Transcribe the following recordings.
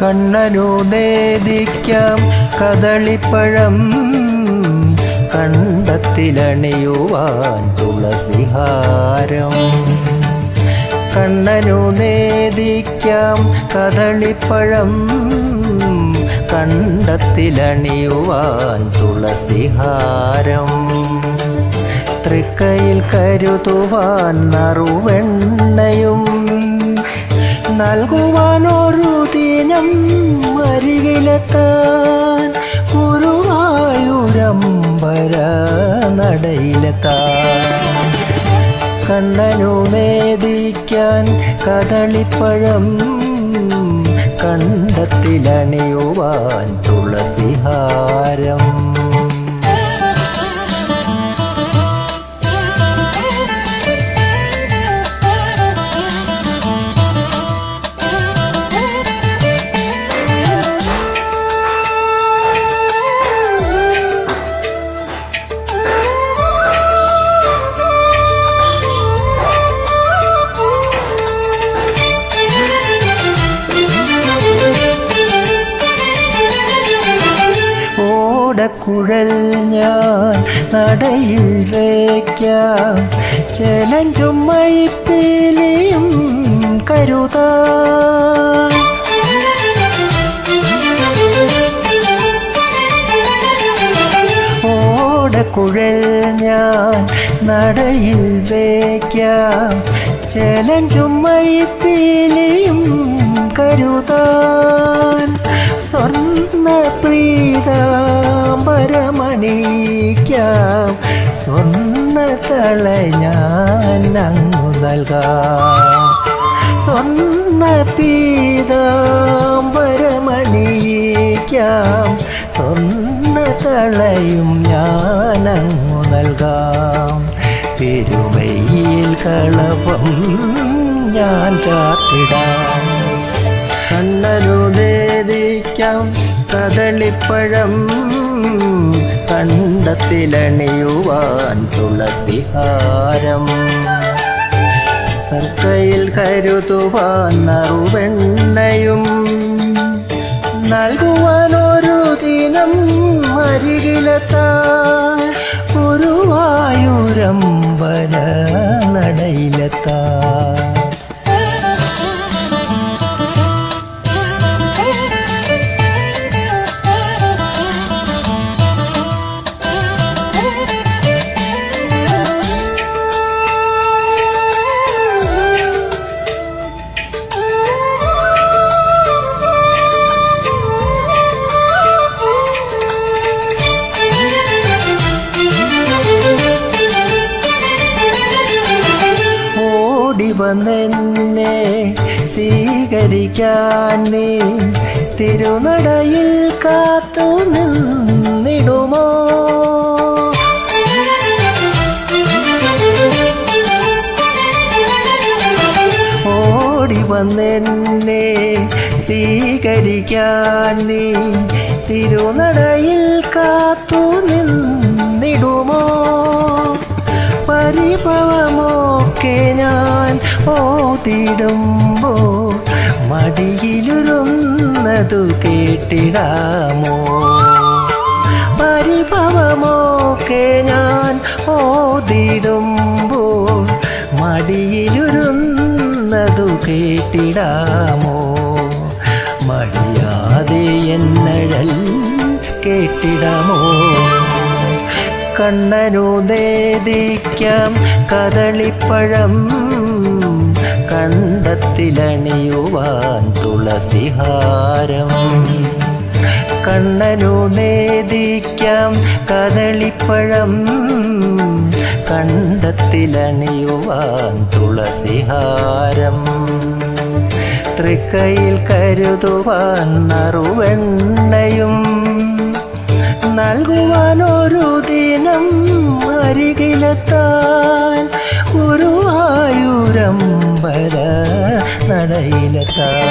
കണ്ണനു നേദിക്കാം കദളിപ്പഴം കണ്ടത്തിലണിയുവാൻ തുളസിഹാരം. കണ്ണനു നേദിക്കാം കദളിപ്പഴം കണ്ടത്തിലണിയുവാൻ തുളസിഹാരം. തൃക്കൈയിൽ കരുതുവാൻ നറുവെണ്ണയും നൽകുവാനൊരു ദിനം അരികിലെത്താൻ ഗുരുവായൂരമ്പല നടയിലെത്താൻ. കണ്ണനു നേദിക്കാൻ കദളിപ്പഴം കണ്ടത്തിലണിയുവാൻ തുളസിഹാരം. കുഴൽ ഞാൻ നടയിൽ വയ്ക്കാം ചെലഞ്ചും മൈപ്പിലിയും കരുതാൻ. ഓടക്കുഴൽ ഞാൻ നടയിൽ വയ്ക്കാം ചെലഞ്ചും മൈപ്പിലിയും കരുതാൻ. സ്വർണ്ണപ്രീതാംബരമണിക്കാം സ്വർണ്ണത്തള ഞാൻ അങ്ങു നൽകാം. സ്വർണ്ണപീതാംബരമണിക്കാം സ്വർണ്ണത്തളയും ഞാൻ അങ്ങു നൽകാം. പെരുമയിൽ കളഭം ഞാൻ ചാർത്തിടാം. കണ്ണനു നേദിക്കാം കദളിപ്പഴം കണ്ടത്തിലണിയുവാൻ തുളസിഹാരം. തൃക്കൈയിൽ കരുതുവാൻ നറുവെണ്ണയും നൽകുവാനൊരു ദിനം അരികിലെത്താൻ ഗുരുവായൂരമ്പല നടയിലെത്താൻ. വന്നെന്നെ സ്വീകരിക്കാൻ നീ തിരുനടയിൽ കാത്തു നിന്നിടുമോ? ഓടി വന്നെന്നെ സ്വീകരിക്കാൻ നീ തിരുനടയിൽ കാത്തു നിന്നിടുമോ? പരിഭവമൊക്കെ ഞാൻ ഓതിടുമ്പോ മടിയിലുരുന്നതു കേട്ടിടാമോ? പരിഭവമൊക്കെ ഞാൻ ഓതിടുമ്പോ മടിയിലുരുന്നതു കേട്ടിടാമോ? മടിയാതെ എന്നഴൽ കേട്ടിടാമോ? കണ്ണനു നേദിക്കാം കദളിപ്പഴം കണ്ടത്തിലണിയുവാൻ തുളസിഹാരം. കണ്ണനു നേദിക്കാം കദളിപ്പഴം കണ്ടത്തിലണിയുവാൻ തുളസിഹാരം. തൃക്കൈയിൽ കരുതുവാൻ നറുവെണ്ണയും നൽകുവാനൊരു ദിനം അരികിലെത്താൻ ഗുരുവായൂരമ്പല നടയിലെത്താൻ.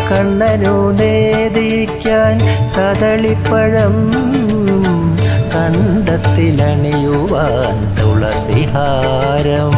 കണ്ണനു നേദിക്കാൻ കദളിപ്പഴം കണ്ടത്തിലണിയുവാൻ തുളസിഹാരം.